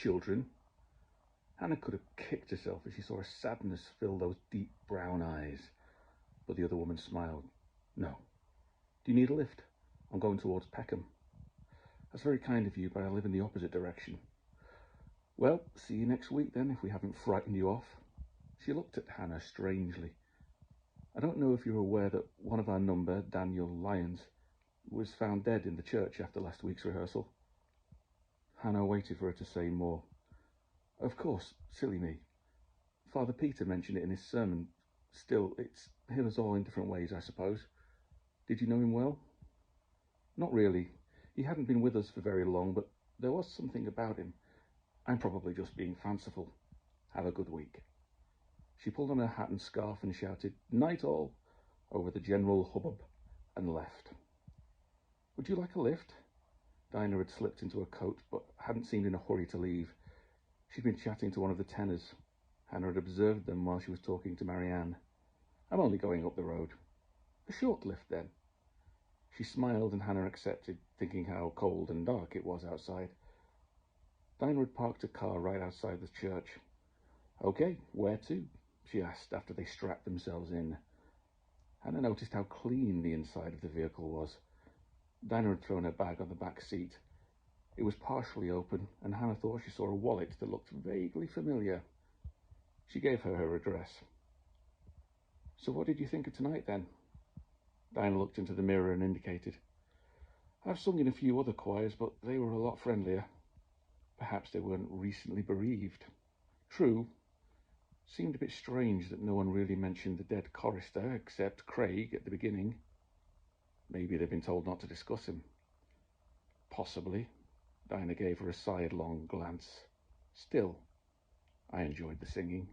children. Hannah could have kicked herself as she saw a sadness fill those deep brown eyes, but the other woman smiled. No. Do you need a lift? I'm going towards Peckham. That's very kind of you, but I live in the opposite direction. Well, see you next week then, if we haven't frightened you off. She looked at Hannah strangely. I don't know if you're aware that one of our number, Daniel Lyons, was found dead in the church after last week's rehearsal. Hannah waited for her to say more. Of course, silly me. Father Peter mentioned it in his sermon. Still, it's hit us all in different ways, I suppose. Did you know him well? Not really. He hadn't been with us for very long, but there was something about him. I'm probably just being fanciful. Have a good week. She pulled on her hat and scarf and shouted, "Night all," over the general hubbub and left. Would you like a lift? Dinah had slipped into her coat, but hadn't seemed in a hurry to leave. She'd been chatting to one of the tenors. Hannah had observed them while she was talking to Marianne. I'm only going up the road. A short lift, then. She smiled and Hannah accepted, thinking how cold and dark it was outside. Dinah had parked a car right outside the church. Okay, where to? She asked after they strapped themselves in. Hannah noticed how clean the inside of the vehicle was. Dinah had thrown her bag on the back seat. It was partially open, and Hannah thought she saw a wallet that looked vaguely familiar. She gave her her address. So what did you think of tonight, then? Dinah looked into the mirror and indicated. I've sung in a few other choirs, but they were a lot friendlier. Perhaps they weren't recently bereaved. True. Seemed a bit strange that no one really mentioned the dead chorister except Craig at the beginning. Maybe they'd been told not to discuss him. Possibly. Dinah gave her a sidelong glance. Still, I enjoyed the singing.